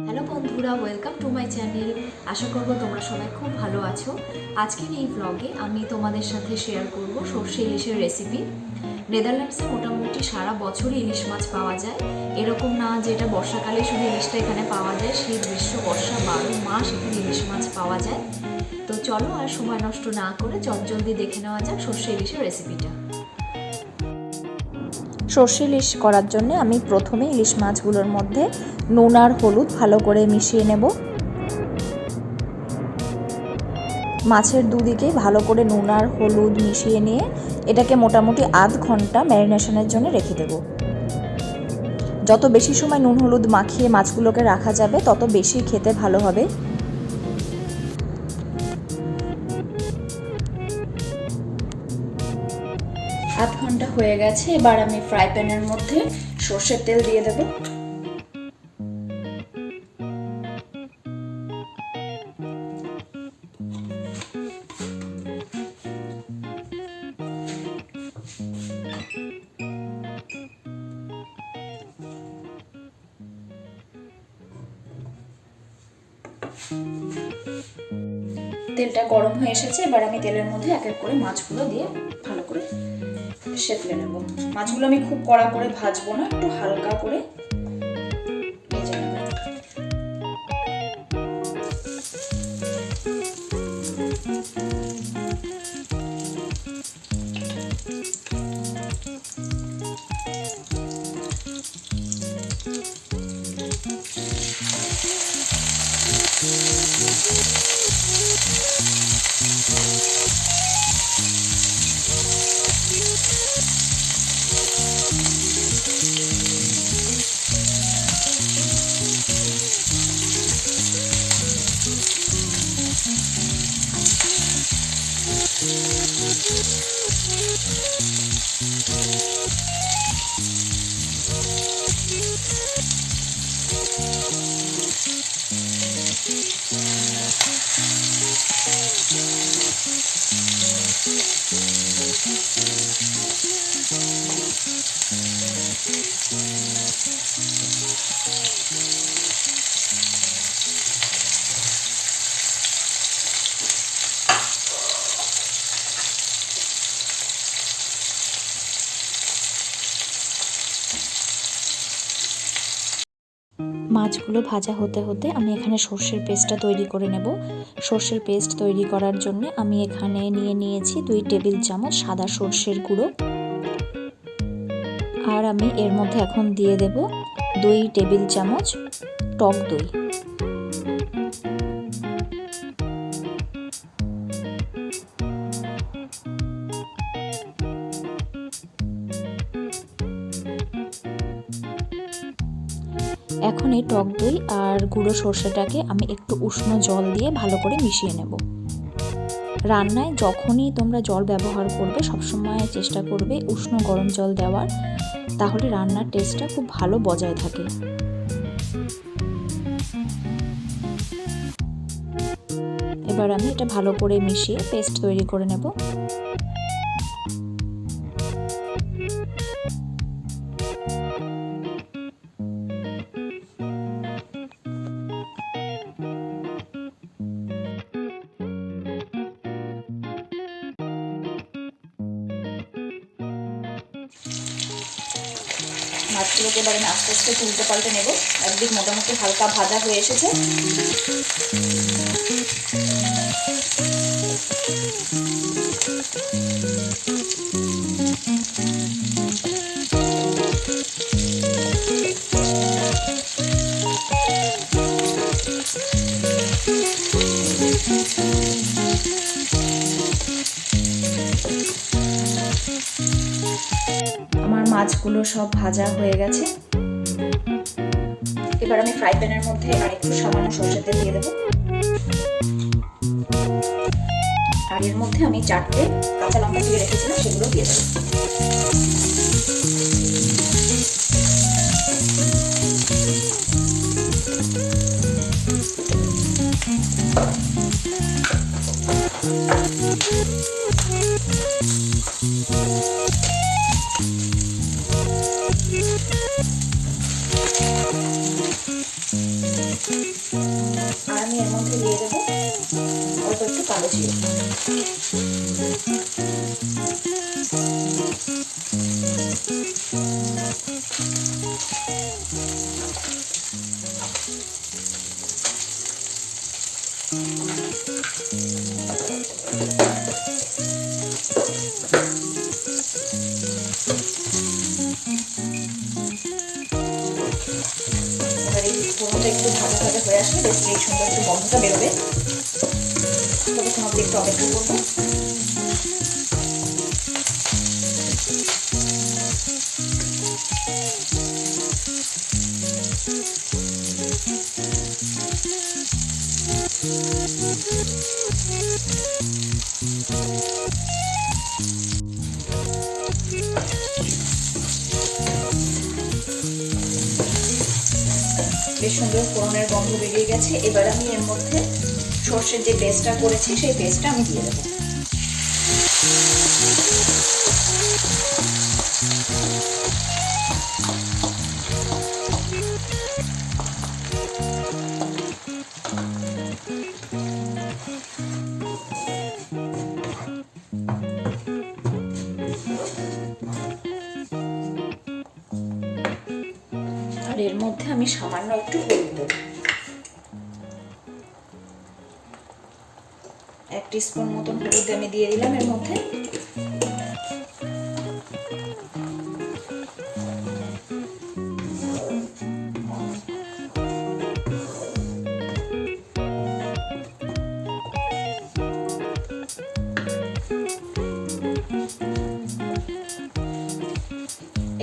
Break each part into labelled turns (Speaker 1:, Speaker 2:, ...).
Speaker 1: Hello বন্ধুরা, welcome to my channel. আশা করব তোমরা সবাই খুব ভালো আছো। আজকের এই ব্লগে আমি তোমাদের সাথে শেয়ার করব সর্ষে ইলিশের রেসিপি। নেদারল্যান্ডসে মোটামুটি সারা বছরই ইলিশ মাছ পাওয়া যায়। এরকম না যে এটা বর্ষাকালে শুধু ইলিশটা এখানে পাওয়া যায়, শীত গ্রীষ্ম বর্ষা 12 মাস এখানে ইলিশ মাছ পাওয়া যায়। তো চলো আর সময় নষ্ট না করে চটজলদি দেখে নেওয়া যাক সর্ষে ইলিশের রেসিপিটা।
Speaker 2: সর্ষে ইলিশ করার জন্য আমি প্রথমে ইলিশ মাছগুলোর মধ্যে নুন আর হলুদ ভালো করে মিশিয়ে নেব। মাছের দুদিকে ভালো করে নুন আর হলুদ মিশিয়ে নিয়ে এটাকে মোটামুটি আধ ঘন্টা ম্যারিনেশনের জন্য রেখে দেব। যত বেশি সময় নুন হলুদ মাখিয়ে মাছগুলোকে রাখা যাবে তত বেশি খেতে ভালো হবে। আধ ঘন্টা হয়ে গেছে, এবার আমি ফ্রাই প্যানের মধ্যে সর্ষের তেল দিয়ে দেব। তেলটা গরম হয়ে এসেছে, এবার আমি তেলের মধ্যে এক এক করে মাছগুলো দিয়ে ভালো করে সেঁকে নেব। মাছগুলো আমি খুব কড়া করে ভাজবো না, একটু হালকা করে ভেজে নেব। মাছগুলো ভাজা হতে হতে আমি এখানে সর্ষের পেস্টটা তৈরি করে নেব। সর্ষের পেস্ট তৈরি করার জন্য আমি এখানে নিয়েছি 2 টেবিল চামচ সাদা সর্ষের গুঁড়ো। আর আমি এর মধ্যে এখন দিয়ে দেব 2 টেবিল চামচ টক দই। এখন এই টক দই আর গুঁড়ো সর্ষেটাকে আমি একটু উষ্ণ জল দিয়ে ভালো করে মিশিয়ে নেব। রান্নায় যখনই তোমরা জল ব্যবহার করবে সবসময় চেষ্টা করবে উষ্ণ গরম জল দেওয়ার, তাহলে রান্নার টেস্টটা খুব ভালো বজায় থাকে। এবার আমি এটা ভালো করে মিশিয়ে পেস্ট তৈরি করে নেব। মাছগুলোকে এবার আমি আস্তে আস্তে উল্টে পাল্টে নেব। একদিক মোটামুটি হালকা ভাজা হয়ে এসেছে। মাছগুলো সব ভাজা হয়ে গেছে। এবার আমি ফ্রাই প্যানের মধ্যে আরেকটু সামান্য সরষের তেল দিয়ে দেবো। আর এর মধ্যে আমি 4টে কাঁচা লঙ্কা চিড়ে রেখেছিলাম, সেগুলো দিয়ে দেবো। আর আমি এর মধ্যে দিয়ে দেবো অল্প একটু কালো জিরে। ফোড়নটা একটু ভাজা ভাজা হয়ে আসলে বেশ এই সুন্দর একটু গন্ধটা বেরোবে, ততক্ষণ অবধি একটু অপেক্ষা করবো। বেশ সুন্দর ফোড়নের গন্ধ বেরিয়ে গেছে। এবার আমি এর মধ্যে সর্ষের যে পেস্টটা করেছি সেই পেস্টটা আমি দিয়ে দেবো। আর এর মধ্যে আমি সামান্য একটু হলুদ দেবো, 1 টিস্পুন মতন হলুদ আমি দিয়ে দিলাম এর মধ্যে।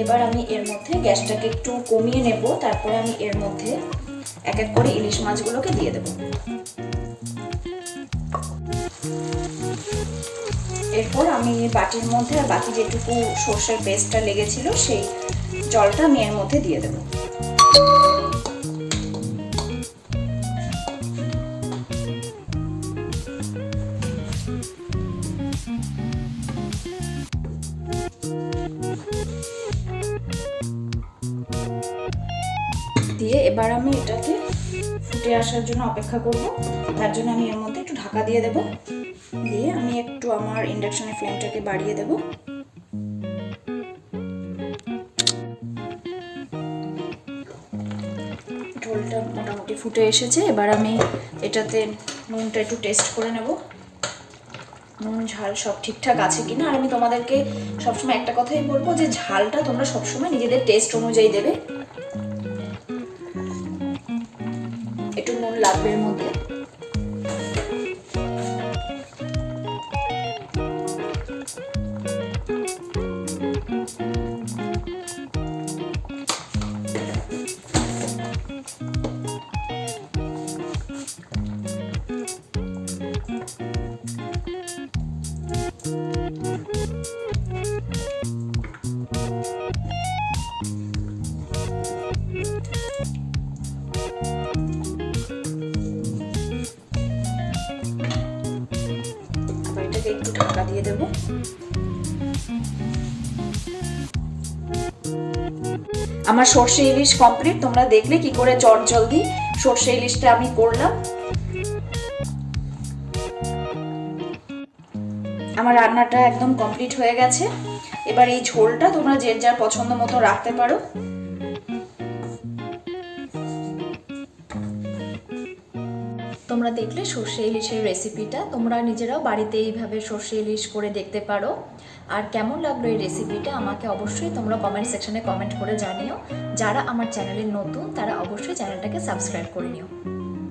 Speaker 2: এবার আমি এর মধ্যে গ্যাসটাকে একটু কমিয়ে নেব, তারপরে আমি এর মধ্যে এক এক করে ইলিশ মাছগুলোকে দিয়ে দেব। এরপর আমি বাটির মধ্যে আর বাকি যেটুকু সর্ষের পেস্টটা লেগেছিল সেই জলটা আমি এর মধ্যে দিয়ে দেব। দিয়ে এবার আমি এটাকে ফুটে আসার জন্য অপেক্ষা করব। তার জন্য আমি এর মধ্যে একটু ঢাকা দিয়ে দেব। দিয়ে আমি একটু আমার ইন্ডাকশনের ফ্লেমটাকে বাড়িয়ে দেব। ঝোলটা মোটামুটি ফুটে এসেছে। এবার আমি এটাতে নুনটা একটু টেস্ট করে নেব, নুন ঝাল সব ঠিকঠাক আছে কিনা। আর আমি তোমাদেরকে সবসময় একটা কথাই বলবো যে ঝালটা তোমরা সবসময় নিজেদের টেস্ট অনুযায়ী দেবে। একটু নুন লাগবে এর মধ্যে। একটু ঢাকা দিয়ে দেব। আমার সর্ষে ইলিশ কমপ্লিট। তোমরা দেখলে কি করে চটজলদি সর্ষে ইলিশটা আমি করলাম। আমার রান্নাটা একদম কমপ্লিট হয়ে গেছে। এবার এই ঝোলটা তোমরা যে যার পছন্দ মতো রাখতে পারো। তোমরা দেখলে সর্ষে ইলিশের রেসিপিটা। তোমরা নিজেরাও বাড়িতে এইভাবে সর্ষে ইলিশ করে দেখতে পারো। আর কেমন লাগলো এই রেসিপিটা আমাকে অবশ্যই তোমরা কমেন্ট সেকশনে কমেন্ট করে জানিও। যারা আমার চ্যানেলে নতুন তারা অবশ্যই চ্যানেলটাকে সাবস্ক্রাইব করে নিও।